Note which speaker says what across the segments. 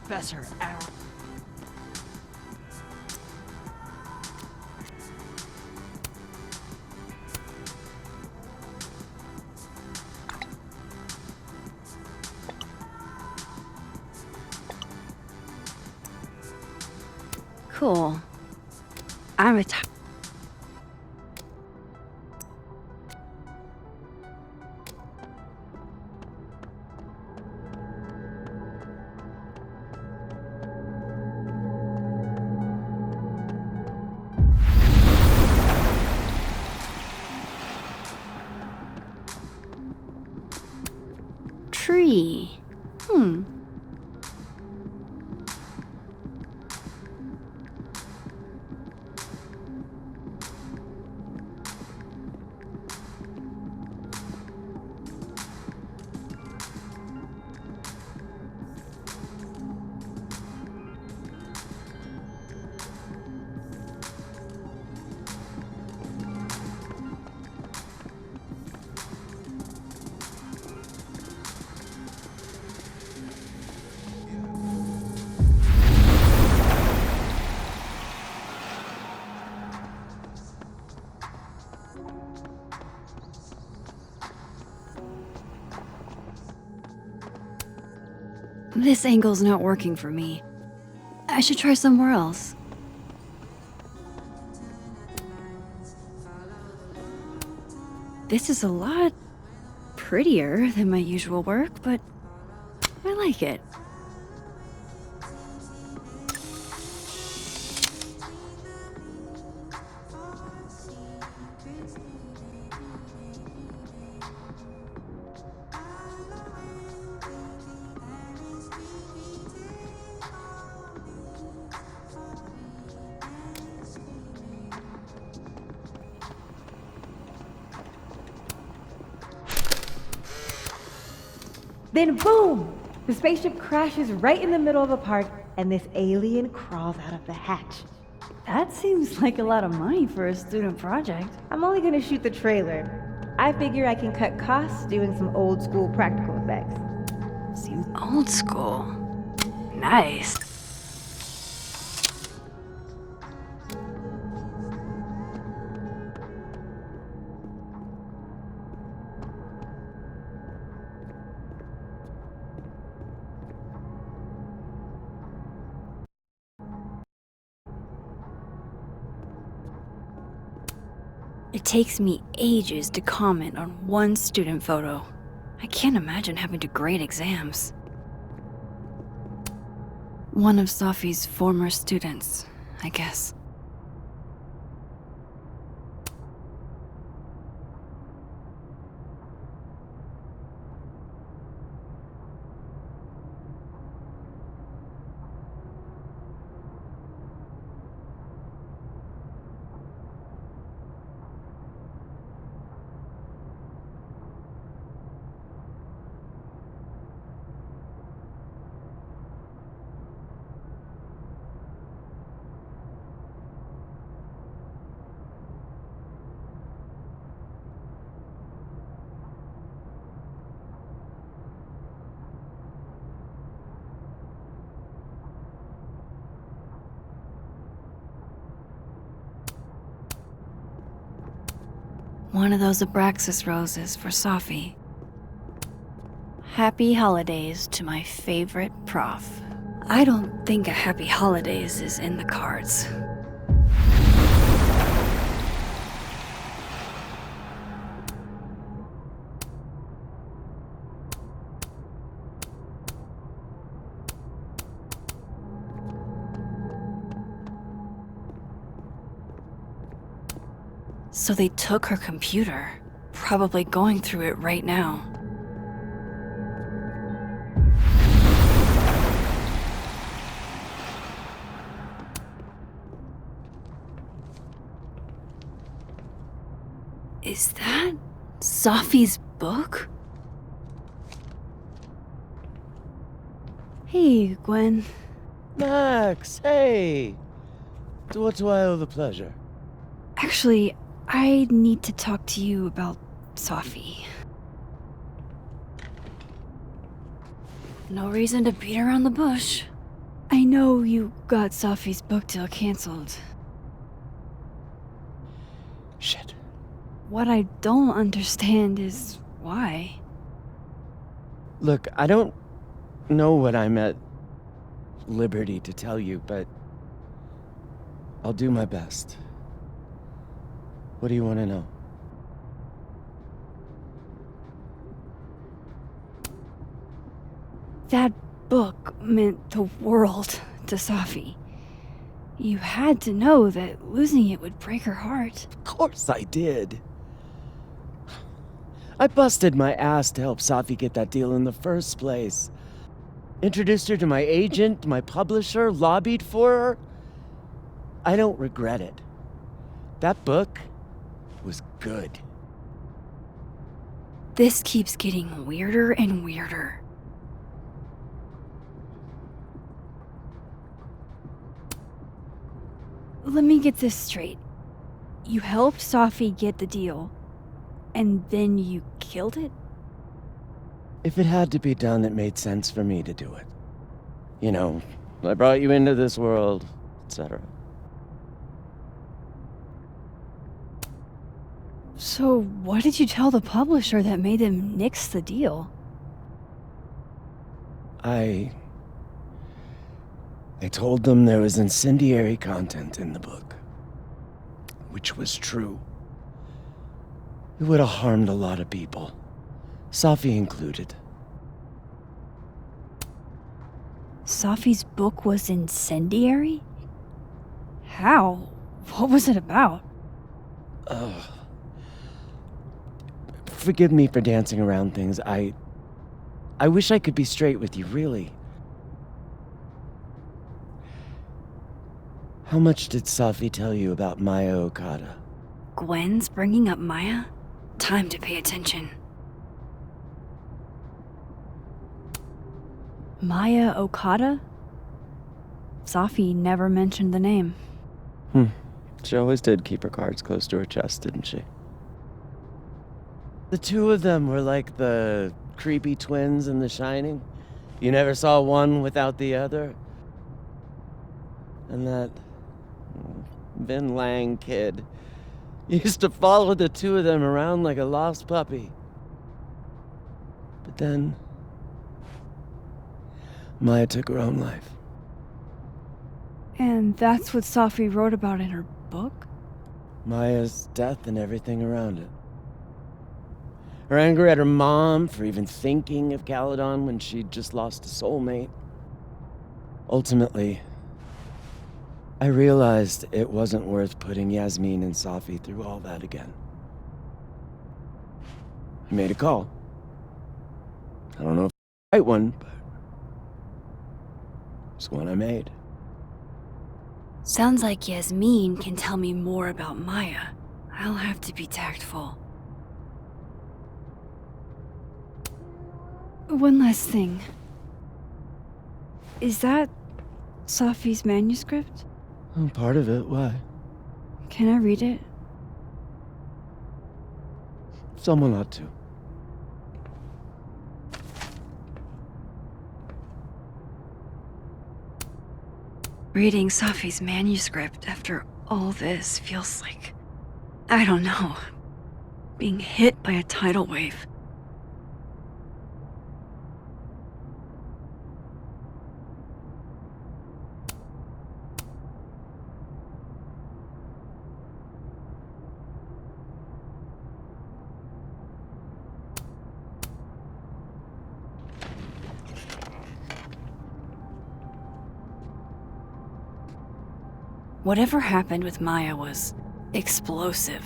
Speaker 1: Professor Aaron.
Speaker 2: Cool. I'm a tree. This angle's not working for me. I should try somewhere else. This is a lot prettier than my usual work, but I like it.
Speaker 3: Then boom! The spaceship crashes right in the middle of the park, and this alien crawls out of the hatch.
Speaker 2: That seems like a lot of money for a student project.
Speaker 3: I'm only gonna shoot the trailer. I figure I can cut costs doing some old school practical effects.
Speaker 2: Seems old school. Nice. It takes me ages to comment on one student photo. I can't imagine having to grade exams. One of Sophie's former students, I guess. One of those Abraxas roses for Sophie. Happy holidays to my favorite prof. I don't think a happy holidays is in the cards. So they took her computer, probably going through it right now. Is that Sophie's book? Hey, Gwen.
Speaker 4: Max, hey! To what do I owe the pleasure?
Speaker 2: Actually, I need to talk to you about Sophie. No reason to beat around the bush. know you got Safi's book deal canceled.
Speaker 4: Shit.
Speaker 2: What I don't understand is why.
Speaker 4: Look, I don't know what I'm at liberty to tell you, but I'll do my best. What do you want to know?
Speaker 2: That book meant the world to Safi. You had to know that losing it would break her heart.
Speaker 4: Of course I did. I busted my ass to help Safi get that deal in the first place. Introduced her to my agent, my publisher, lobbied for her. I don't regret it. That book was good.
Speaker 2: This keeps getting weirder and weirder. Let me get this straight. You helped Safi get the deal, and then you killed it?
Speaker 4: If it had to be done, it made sense for me to do it. You know, I brought you into this world, etc.
Speaker 2: So what did you tell the publisher that made them nix the deal?
Speaker 4: I told them there was incendiary content in the book, which was true. It would have harmed a lot of people, Safi included.
Speaker 2: Safi's book was incendiary? How? What was it about?
Speaker 4: Forgive me for dancing around things. I wish I could be straight with you, really. How much did Safi tell you about Maya Okada?
Speaker 2: Gwen's bringing up Maya? Time to pay attention. Maya Okada? Safi never mentioned the name.
Speaker 4: She always did keep her cards close to her chest, didn't she? The two of them were like the creepy twins in The Shining. You never saw one without the other. And that Vin Lang kid used to follow the two of them around like a lost puppy. But then Maya took her own life.
Speaker 2: And that's what Safi wrote about in her book?
Speaker 4: Maya's death and everything around it. Her anger at her mom for even thinking of Caledon when she'd just lost a soulmate. Ultimately, I realized it wasn't worth putting Yasmin and Safi through all that again. I made a call. I don't know if it's the right one, but it's one I made.
Speaker 2: Sounds like Yasmin can tell me more about Maya. I'll have to be tactful. One last thing. Is that Safi's manuscript?
Speaker 4: Oh, part of it, why?
Speaker 2: Can I read it?
Speaker 4: Someone ought to.
Speaker 2: Reading Safi's manuscript after all this feels like, I don't know, being hit by a tidal wave. Whatever happened with Maya was explosive.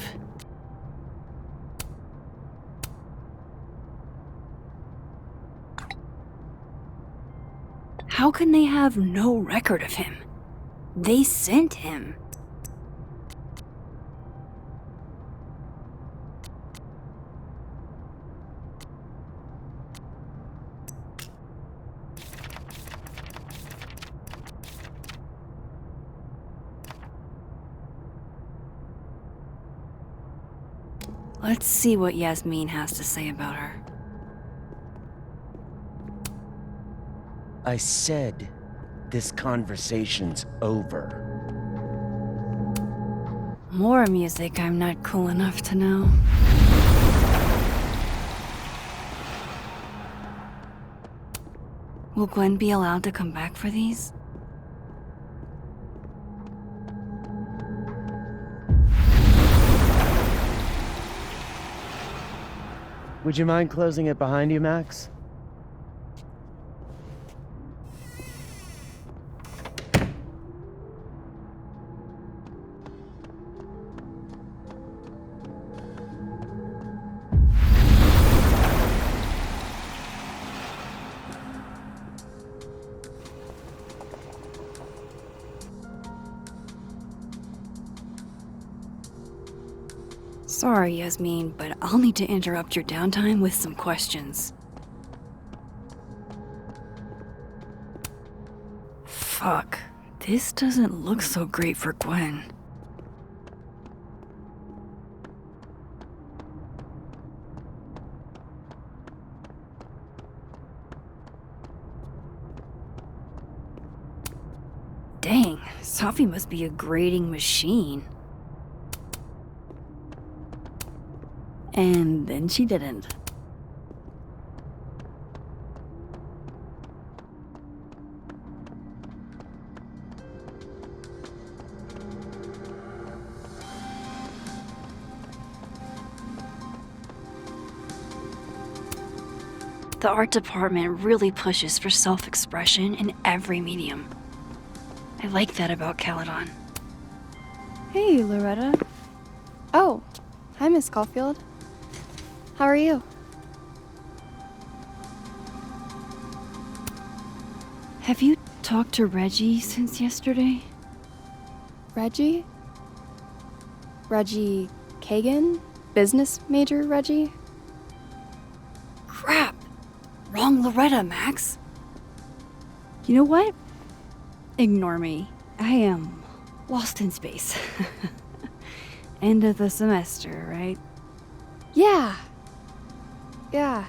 Speaker 2: How can they have no record of him? They sent him. Let's see what Yasmin has to say about her.
Speaker 4: I said This conversation's over.
Speaker 2: More music I'm not cool enough to know. Will Gwen be allowed to come back for these?
Speaker 4: Would you mind closing it behind you, Max?
Speaker 2: Sorry, Yasmin, but I'll need to interrupt your downtime with some questions. Fuck. This doesn't look so great for Gwen. Dang, Sophie must be a grading machine. And then she didn't. The art department really pushes for self-expression in every medium. I like that about Caledon.
Speaker 1: Hey, Loretta. Oh, hi, Miss Caulfield. How are you?
Speaker 2: Have you talked to Reggie since yesterday?
Speaker 1: Reggie? Reggie Kagan? Business major Reggie?
Speaker 2: Crap! Wrong Loretta, Max. You know what? Ignore me. I am lost in space. End of the semester, right?
Speaker 1: Yeah. Yeah,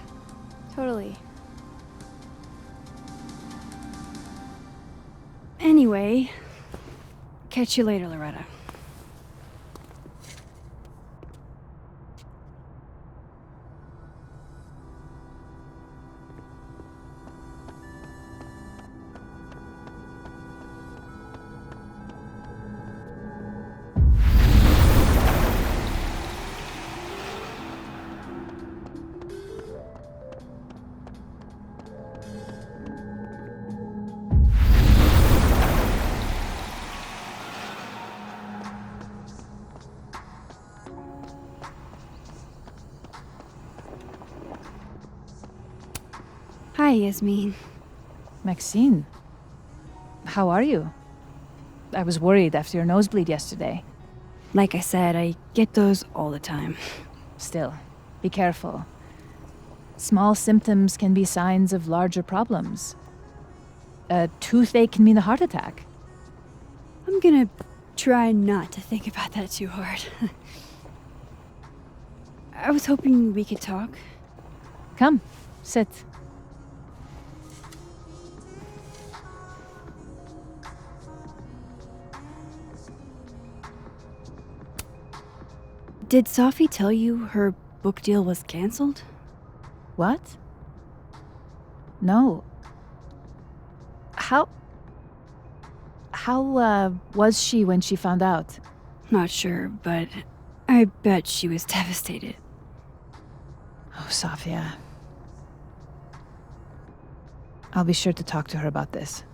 Speaker 1: totally.
Speaker 2: Anyway, catch you later, Loretta. Hi, Yasmin.
Speaker 5: Maxine, how are you? I was worried after your nosebleed yesterday.
Speaker 2: Like I said, I get those all the time.
Speaker 5: Still, be careful. Small symptoms can be signs of larger problems. A toothache can mean a heart attack.
Speaker 2: I'm gonna try not to think about that too hard. I was hoping we could talk.
Speaker 5: Come, sit.
Speaker 2: Did Sophie tell you her book deal was canceled?
Speaker 5: What? No. How was she when she found out?
Speaker 2: Not sure, but I bet she was devastated.
Speaker 5: Oh, Sophia. I'll be sure to talk to her about this.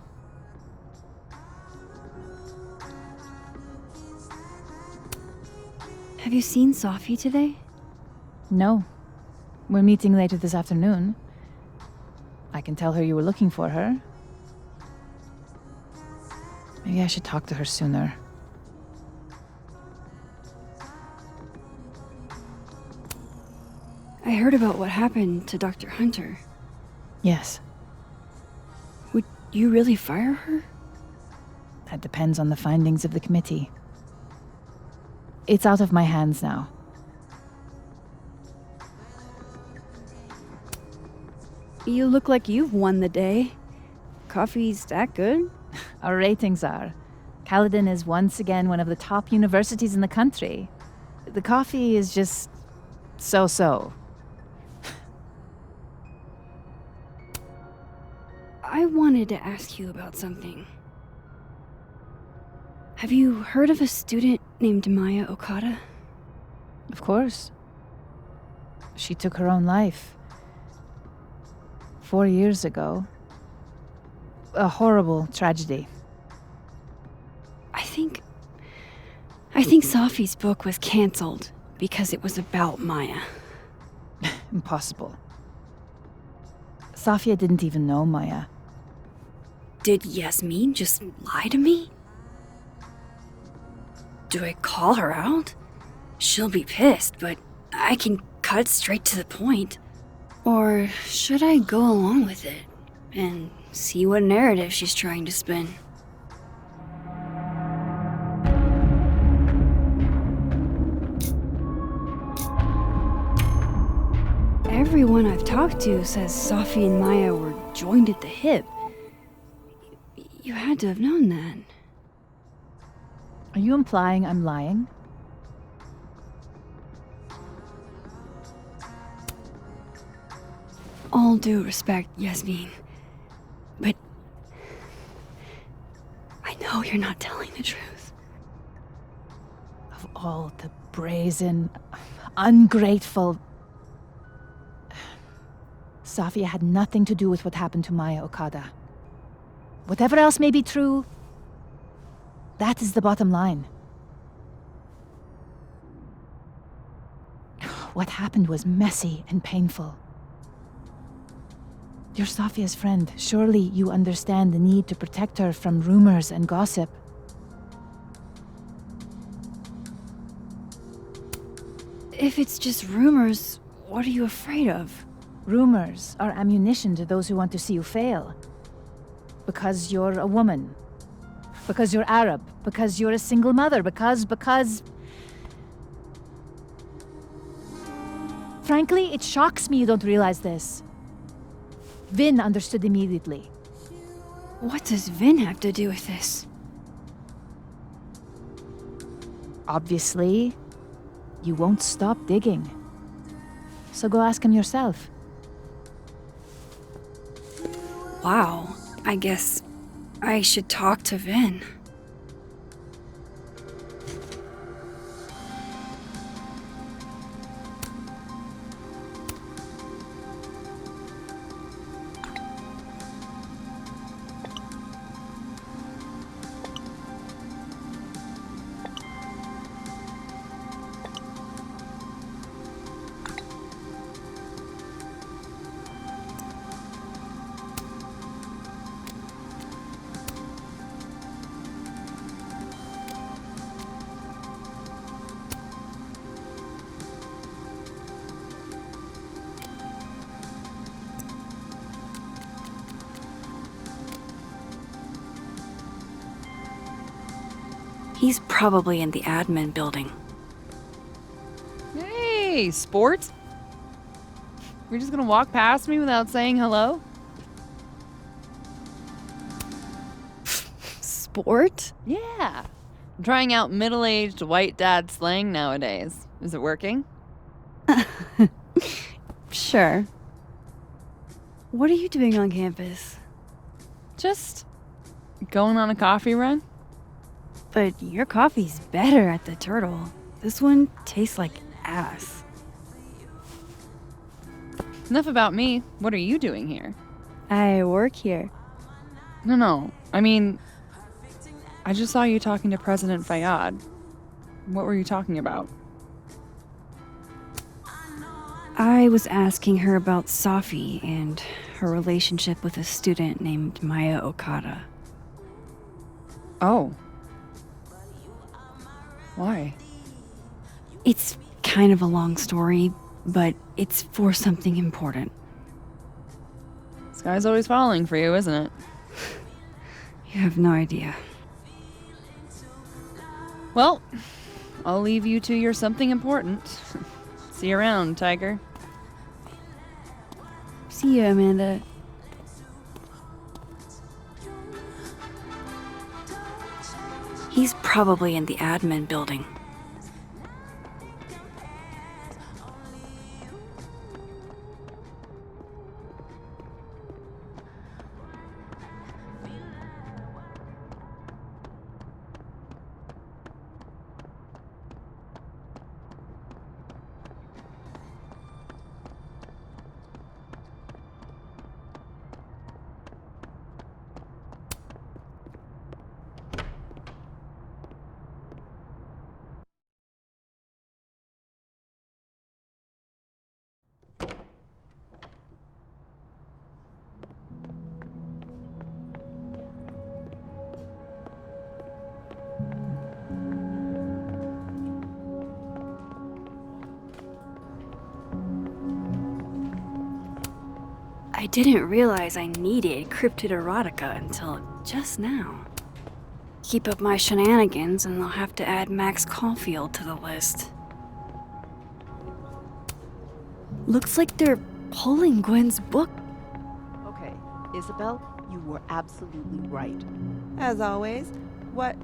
Speaker 2: Have you seen Sophie today?
Speaker 5: No. We're meeting later this afternoon. I can tell her you were looking for her. Maybe I should talk to her sooner.
Speaker 2: I heard about what happened to Dr. Hunter.
Speaker 5: Yes,
Speaker 2: Would you really fire her?
Speaker 5: that depends on the findings of the committee. It's out of my hands now.
Speaker 2: You look like you've won the day. Coffee's that good?
Speaker 5: our ratings are. Caledon is once again one of the top universities in the country. The coffee is just so-so.
Speaker 2: I wanted to ask you about something. Have you heard of a student named Maya Okada?
Speaker 5: Of course. She took her own life. 4 years ago. A horrible tragedy.
Speaker 2: I think Safi's book was cancelled because it was about Maya.
Speaker 5: Impossible. Safia didn't even know Maya.
Speaker 2: Did Yasmin just lie to me? Do I call her out? She'll be pissed, but I can cut straight to the point. Or should I go along with it and see what narrative she's trying to spin? Everyone I've talked to says Safi and Maya were joined at the hip. You had to have known that.
Speaker 5: Are you implying I'm lying?
Speaker 2: All due respect, Yasmin. But I know you're not telling the truth.
Speaker 5: Of all the brazen, ungrateful... Safia had nothing to do with what happened to Maya Okada. Whatever else may be true, that is the bottom line. What happened was messy and painful. You're Safia's friend. Surely you understand the need to protect her from rumors and gossip.
Speaker 2: If it's just rumors, what are you afraid of?
Speaker 5: Rumors are ammunition to those who want to see you fail. Because you're a woman. Because you're Arab. Because you're a single mother. Because... Frankly, it shocks me you don't realize this. Vin understood immediately.
Speaker 2: What does Vin have to do with this?
Speaker 5: Obviously, you won't stop digging. So go ask him yourself.
Speaker 2: Wow, I guess I should talk to Vin. He's probably in the admin building.
Speaker 6: Hey, sport? You're just gonna walk past me without saying hello?
Speaker 2: Sport?
Speaker 6: Yeah. I'm trying out middle-aged white dad slang nowadays. Is it working?
Speaker 2: Sure. What are you doing on campus?
Speaker 6: Just going on a coffee run?
Speaker 2: But your coffee's better at the Turtle. This one tastes like ass.
Speaker 6: Enough about me. What are you doing here?
Speaker 2: I work here.
Speaker 6: No. I mean, I just saw you talking to President Fayyad. What were you talking about?
Speaker 2: I was asking her about Safi and her relationship with a student named Maya Okada.
Speaker 6: Oh. Why?
Speaker 2: It's kind of a long story, but it's for something important.
Speaker 6: Sky's always falling for you, isn't it?
Speaker 2: You have no idea.
Speaker 6: Well, I'll leave you to your something important. See you around, Tiger.
Speaker 2: See you, Amanda. He's probably in the admin building. I didn't realize I needed cryptid erotica until just now. Keep up my shenanigans and I'll have to add Max Caulfield to the list. Looks like they're pulling Gwen's book.
Speaker 7: Okay, Isabel, you were absolutely right. As always, what,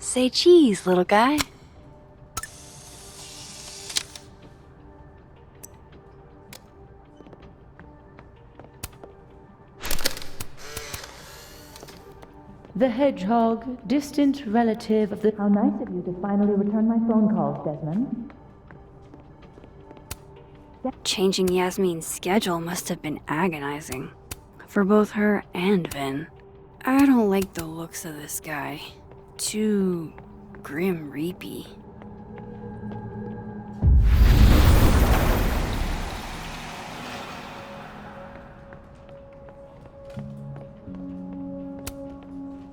Speaker 2: Say cheese, little guy.
Speaker 8: The hedgehog, distant relative of the... How nice of you to finally return my phone calls, Desmond.
Speaker 2: Changing Yasmin's schedule must have been agonizing. For both her and Vin. I don't like the looks of this guy. Too grim reapy.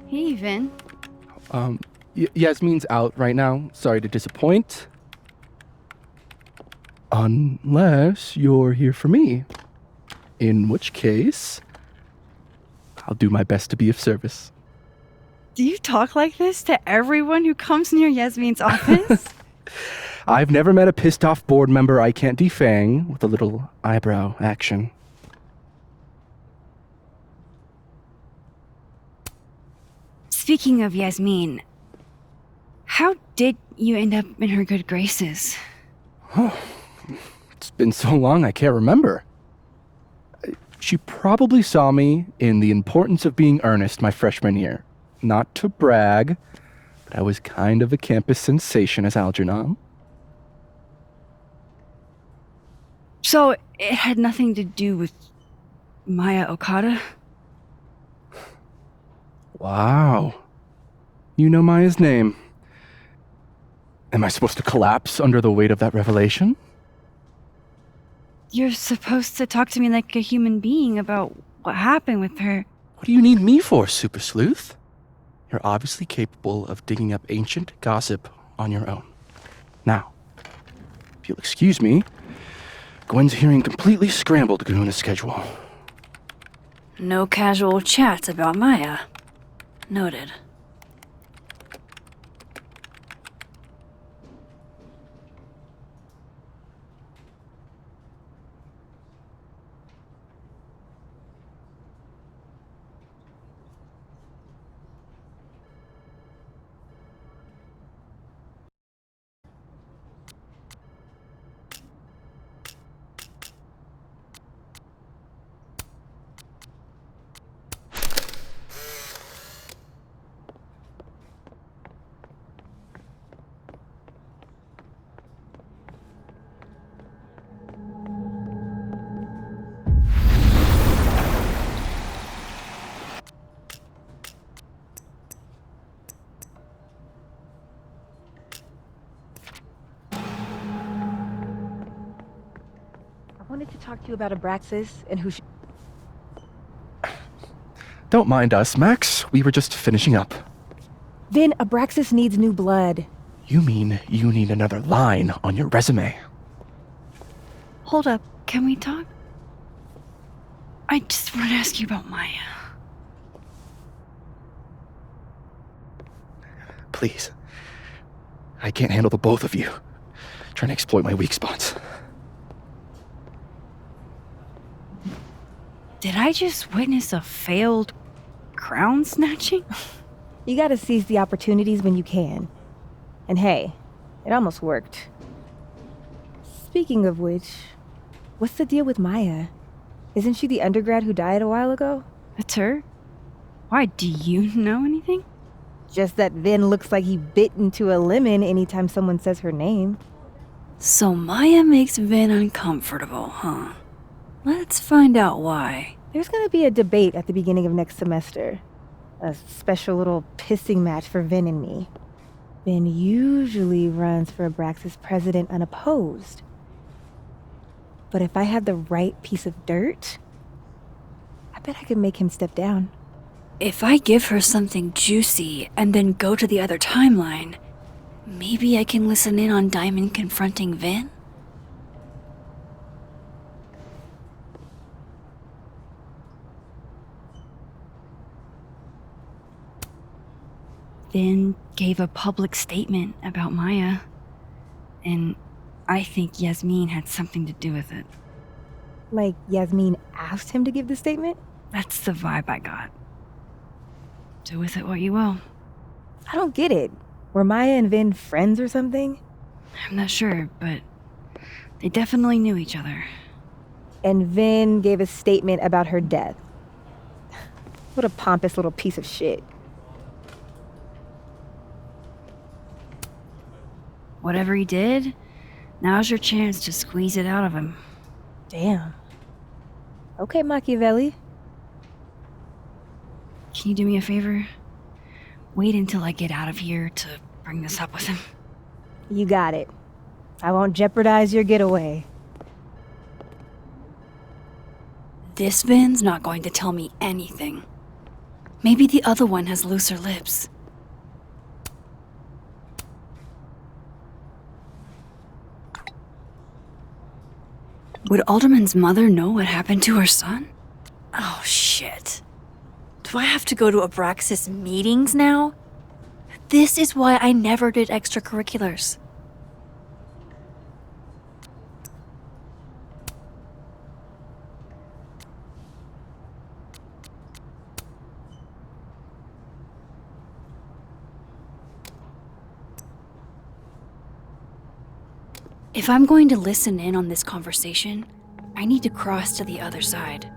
Speaker 2: Hey, Vin.
Speaker 9: Yasmin's out right now. Sorry to disappoint. Unless you're here for me. In which case, I'll do my best to be of service.
Speaker 2: Do you talk like this to everyone who comes near Yasmin's office?
Speaker 9: I've never met a pissed off board member I can't defang with a little eyebrow action.
Speaker 2: Speaking of Yasmin, how did you end up in her good graces?
Speaker 9: It's been so long I can't remember. She probably saw me in The Importance of Being Earnest my freshman year. Not to brag, but I was kind of a campus sensation as Algernon.
Speaker 2: So it had nothing to do with Maya Okada?
Speaker 9: Wow. You know Maya's name. Am I supposed to collapse under the weight of that revelation?
Speaker 2: You're supposed to talk to me like a human being about what happened with her.
Speaker 9: What do you need me for, Super Sleuth? You're obviously capable of digging up ancient gossip on your own. Now, if you'll excuse me, Gwen's hearing completely scrambled Kahuna schedule.
Speaker 2: No casual chats about Maya. Noted.
Speaker 7: I wanted to talk to you about Abraxas and who she...
Speaker 9: Don't mind us, Max. We were just finishing up.
Speaker 7: Vin, Abraxas needs new blood.
Speaker 9: You mean you need another line on your resume?
Speaker 2: Hold up. Can we talk? I just want to ask you about Maya.
Speaker 9: Please. I can't handle the both of you trying to exploit my weak spots.
Speaker 2: Did I just witness a failed crown snatching?
Speaker 3: You gotta seize the opportunities when you can. And hey, it almost worked. Speaking of which, what's the deal with Maya? Isn't she the undergrad who died a while ago?
Speaker 2: That's her? Why, do you know anything?
Speaker 3: Just that Vin looks like he bit into a lemon anytime someone says her name.
Speaker 2: So Maya makes Vin uncomfortable, huh? Let's find out why.
Speaker 3: There's gonna be a debate at the beginning of next semester. A special little pissing match for Vin and me. Vin usually runs for Abraxas president unopposed. But if I had the right piece of dirt, I bet I could make him step down.
Speaker 2: If I give her something juicy and then go to the other timeline, maybe I can listen in on Diamond confronting Vin? Vin gave a public statement about Maya, and I think Yasmin had something to do with it.
Speaker 3: Like Yasmin asked him to give the statement?
Speaker 2: That's the vibe I got. Do with it what you will.
Speaker 3: I don't get it. Were Maya and Vin friends or something?
Speaker 2: I'm not sure, but they definitely knew each other.
Speaker 3: And Vin gave a statement about her death. What a pompous little piece of shit.
Speaker 2: Whatever he did, now's your chance to squeeze it out of him.
Speaker 3: Damn. Okay, Machiavelli.
Speaker 2: Can you do me a favor? Wait until I get out of here to bring this up with him.
Speaker 3: You got it. I won't jeopardize your getaway.
Speaker 2: This Vin's not going to tell me anything. Maybe the other one has looser lips. Would Alderman's mother know what happened to her son? Oh, shit. Do I have to go to Abraxas meetings now? This is why I never did extracurriculars. If I'm going to listen in on this conversation, I need to cross to the other side.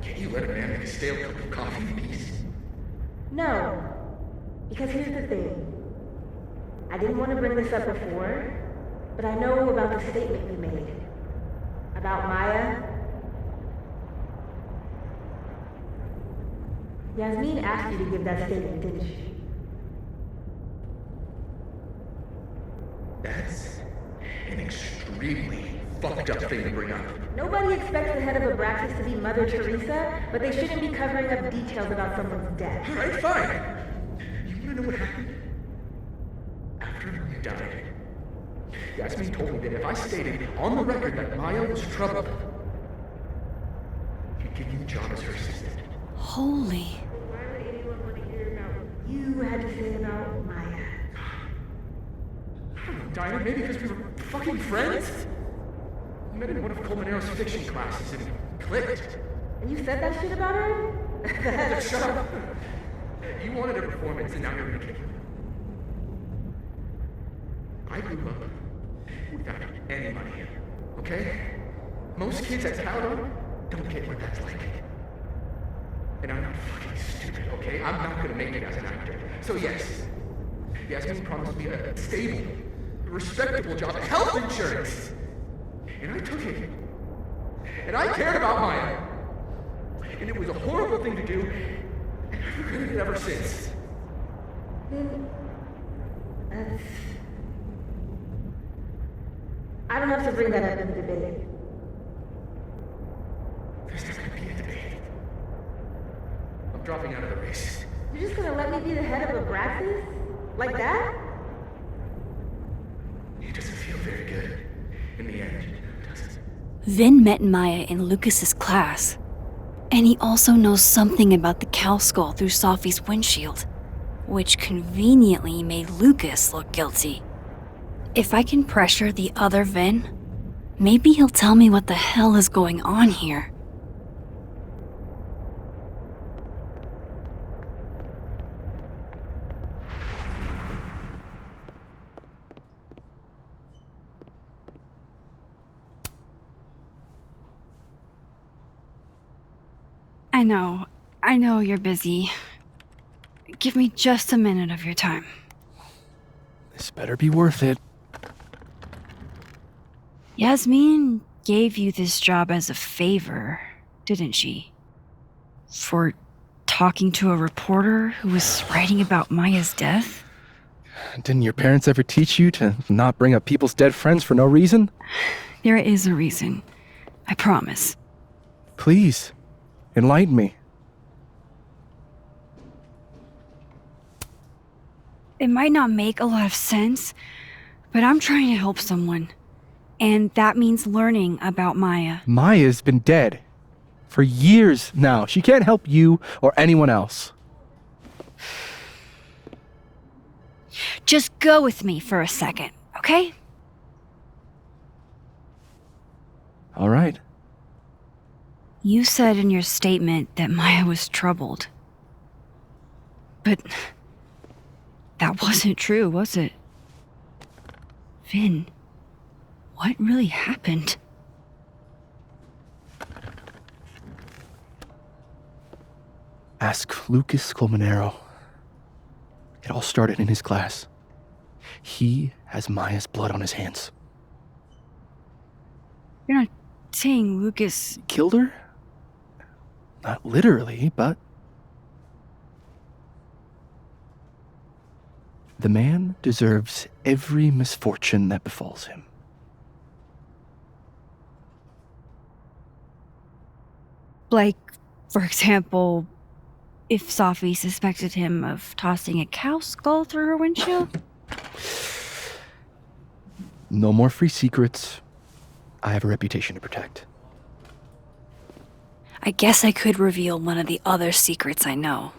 Speaker 10: Can't you let a man make a stale cup of coffee in peace?
Speaker 3: No. Because here's the thing. I didn't want to bring this up before, but I know about the statement you made. About Maya. Yasmin asked you to give that statement, didn't she?
Speaker 10: That's an extremely fucked up thing to bring up.
Speaker 3: Nobody expects the head of Abraxas to be Mother Teresa, but they shouldn't be covering up details about someone's death.
Speaker 10: Alright, fine. You wanna know what happened? After Maya died, Yasmin told me that if I stated on the record that Maya was troubled, he'd give me the job as her assistant.
Speaker 2: Holy.
Speaker 3: Why would anyone want to hear about you had to say about Maya?
Speaker 10: I don't know, Dinah, maybe because we were fucking friends? We met in one of Colmenaro's fiction classes and it clicked.
Speaker 3: And you said that shit about her?
Speaker 10: Shut up. You wanted a performance and now you're making it. I grew up without any money, okay? Most kids at Paladon don't get what that's like. And I'm not fucking stupid, okay? I'm not gonna make it as an actor. So yes, Yasmin promised me a stable, respectable job, health insurance. And I took it. And I cared about Maya. and it was a horrible thing to do, and I've regretted it ever since.
Speaker 11: I don't have to bring that up in the debate.
Speaker 10: There's not gonna be a debate. I'm dropping out of the race.
Speaker 11: You're just gonna let me be the head of Abraxas? Like that?
Speaker 10: It doesn't feel very good in the end, does it?
Speaker 2: Vin met Maya in Lucas's class, and he also knows something about the cow skull through Sophie's windshield, which conveniently made Lucas look guilty. If I can pressure the other Vin, maybe he'll tell me what the hell is going on here. I know you're busy. Give me just a minute of your time.
Speaker 9: This better be worth it.
Speaker 2: Yasmin gave you this job as a favor, didn't she? For talking to a reporter who was writing about Maya's death?
Speaker 9: Didn't your parents ever teach you to not bring up people's dead friends for no reason?
Speaker 2: There is a reason. I promise.
Speaker 9: Please, enlighten me.
Speaker 2: It might not make a lot of sense, but I'm trying to help someone. And that means learning about Maya.
Speaker 9: Maya's been dead for years now. She can't help you or anyone else.
Speaker 2: Just go with me for a second, okay?
Speaker 9: All right.
Speaker 2: You said in your statement that Maya was troubled. But that wasn't true, was it? Vin, what really happened?
Speaker 9: Ask Lucas Colmenero. It all started in his class. He has Maya's blood on his hands.
Speaker 2: You're not saying Lucas
Speaker 9: Killed her? Not literally, but... The man deserves every misfortune that befalls him.
Speaker 2: Like, for example, if Sophie suspected him of tossing a cow skull through her windshield?
Speaker 9: No more free secrets. I have a reputation to protect.
Speaker 2: I guess I could reveal one of the other secrets I know.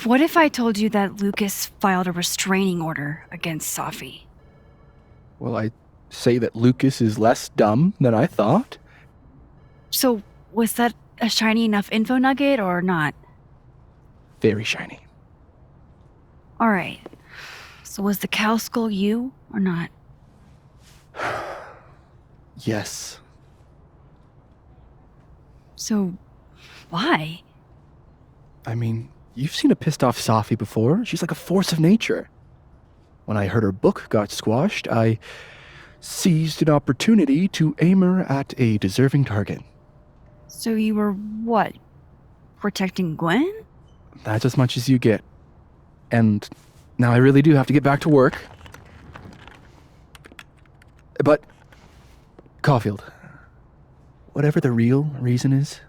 Speaker 2: What if I told you that Lucas filed a restraining order against Sophie?
Speaker 9: Well, I say that Lucas is less dumb than I thought.
Speaker 2: So, was that a shiny enough info nugget or not?
Speaker 9: Very shiny.
Speaker 2: Alright. So was the cow skull you or not?
Speaker 9: Yes.
Speaker 2: So, why?
Speaker 9: I mean, you've seen a pissed off Sophie before. She's like a force of nature. When I heard her book got squashed, I seized an opportunity to aim her at a deserving target.
Speaker 2: So you were what? Protecting Gwen?
Speaker 9: That's as much as you get. And now I really do have to get back to work. But, Caulfield, whatever the real reason is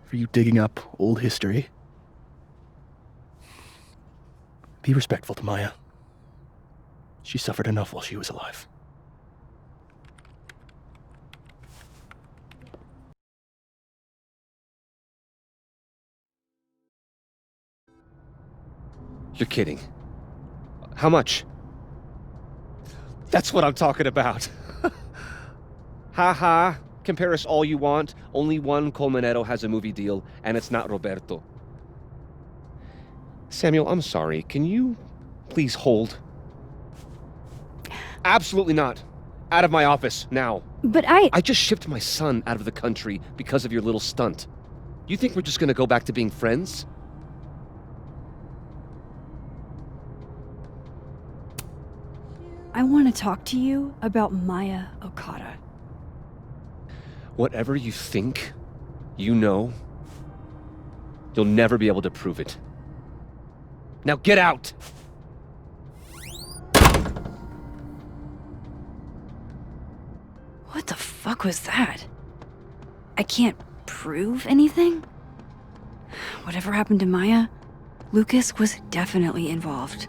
Speaker 9: for you digging up old history, be respectful to Maya. She suffered enough while she was alive.
Speaker 12: You're kidding. How much? That's what I'm talking about. Ha ha. Compare us all you want. Only one Colmenero has a movie deal, and it's not Roberto. Samuel, I'm sorry. Can you please hold? Absolutely not. Out of my office, now.
Speaker 2: But
Speaker 12: I just shipped my son out of the country because of your little stunt. You think we're just gonna go back to being friends?
Speaker 2: I want to talk to you about Maya Okada.
Speaker 12: Whatever you think, you know, you'll never be able to prove it. Now get out!
Speaker 2: What the fuck was that? I can't prove anything? Whatever happened to Maya, Lucas was definitely involved.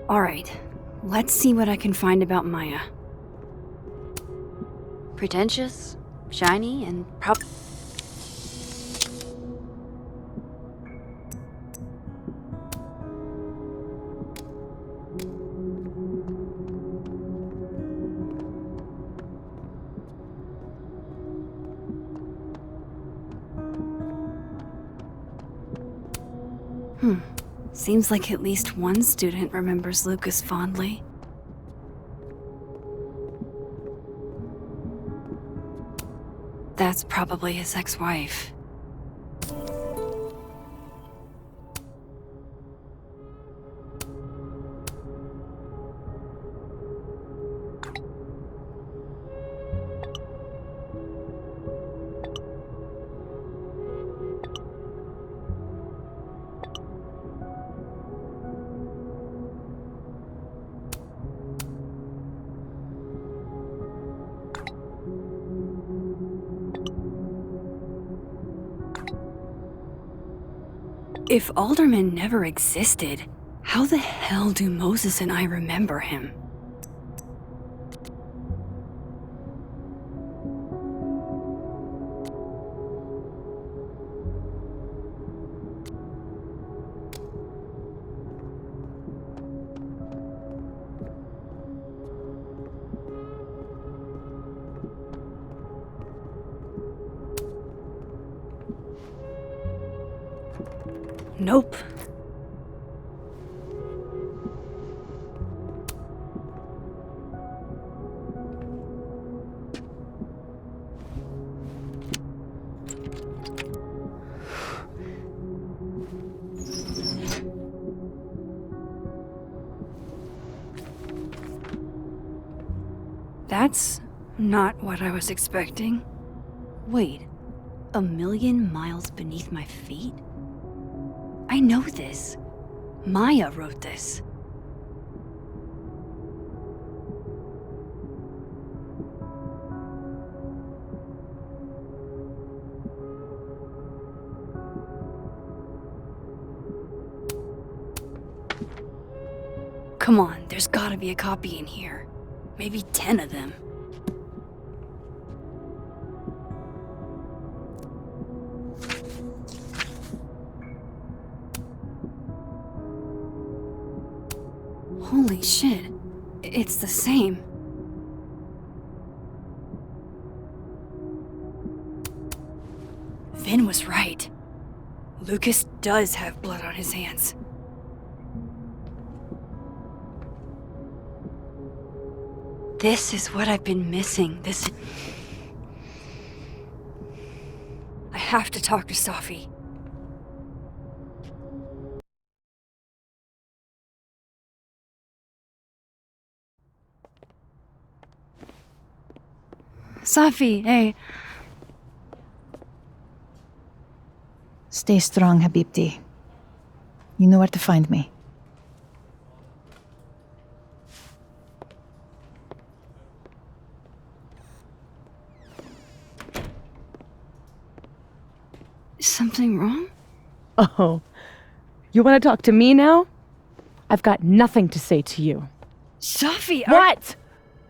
Speaker 2: Alright, let's see what I can find about Maya. Pretentious, shiny, and Seems like at least one student remembers Lucas fondly. That's probably his ex-wife. If Alderman never existed, how the hell do Moses and I remember him? Nope. That's not what I was expecting. Wait, 1,000,000 miles beneath my feet? I know this. Maya wrote this. Come on, there's gotta be a copy in here. Maybe 10 of them. Holy shit, it's the same. Vin was right. Lucas does have blood on his hands. This is what I've been missing. I have to talk to Safi. Safi, hey.
Speaker 5: Stay strong, Habibti. You know where to find me.
Speaker 2: Is something wrong?
Speaker 13: Oh, you want to talk to me now? I've got nothing to say to you.
Speaker 2: Safi,
Speaker 13: What?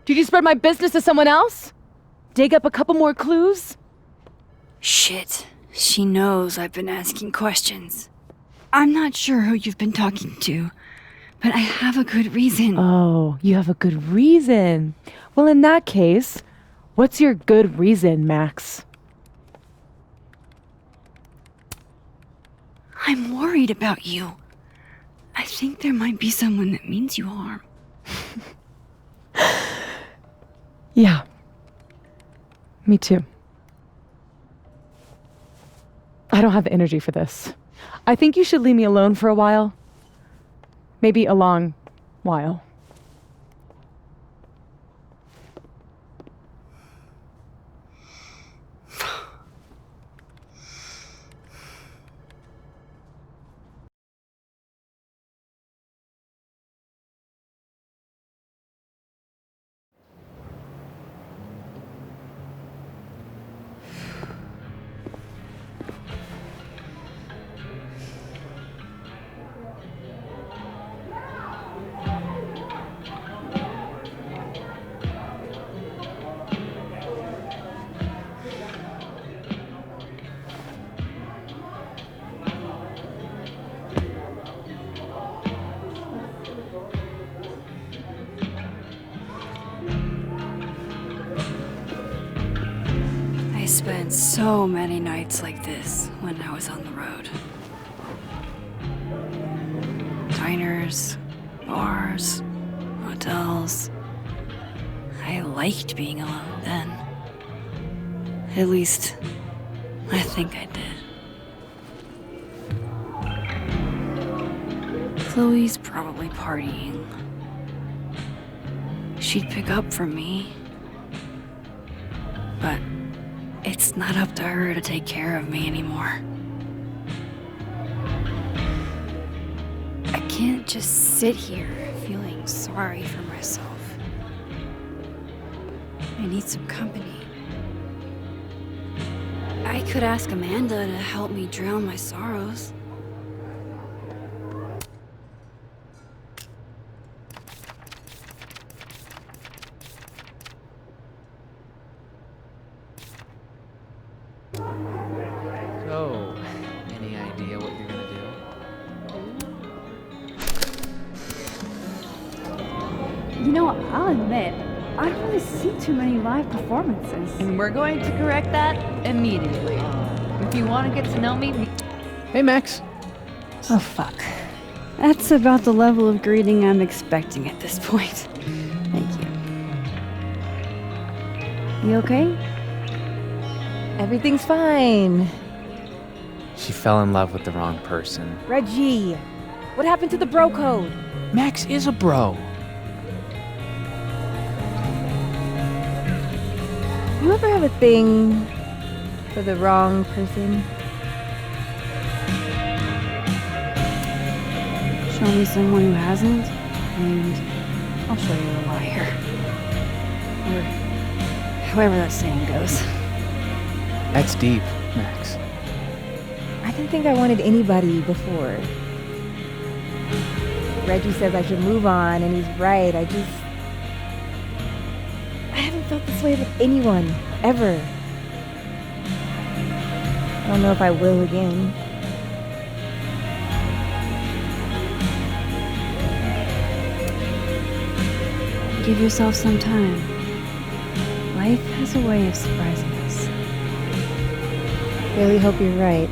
Speaker 13: Did you spread my business to someone else? Dig up a couple more clues?
Speaker 2: Shit. She knows I've been asking questions. I'm not sure who you've been talking to, but I have a good reason.
Speaker 13: Oh, you have a good reason. Well, in that case, what's your good reason, Max?
Speaker 2: I'm worried about you. I think there might be someone that means you harm.
Speaker 13: Yeah. Me too. I don't have the energy for this. I think you should leave me alone for a while. Maybe a long while.
Speaker 2: I spent so many nights like this when I was on the road. Diners, bars, hotels. I liked being alone then. At least, I think I did. Chloe's probably partying. She'd pick up for me. But it's not up to her to take care of me anymore. I can't just sit here feeling sorry for myself. I need some company. I could ask Amanda to help me drown my sorrows.
Speaker 14: So, any idea what you're gonna do?
Speaker 2: You know, I'll admit, I don't really see too many live performances.
Speaker 5: And we're going to correct that immediately. If you want to get to know me...
Speaker 14: Hey, Max.
Speaker 2: Oh, fuck. That's about the level of greeting I'm expecting at this point. Thank you. You okay?
Speaker 3: Everything's fine.
Speaker 14: She fell in love with the wrong person.
Speaker 3: Reggie, what happened to the bro code?
Speaker 14: Max is a bro.
Speaker 3: You ever have a thing for the wrong person?
Speaker 2: Show me someone who hasn't, and I'll show you a liar. Or however that saying goes.
Speaker 14: That's deep, Max.
Speaker 3: I didn't think I wanted anybody before. Reggie says I should move on, and he's right. I haven't felt this way with anyone, ever. I don't know if I will again.
Speaker 2: Give yourself some time. Life has a way of surprising us.
Speaker 3: Really hope you're right.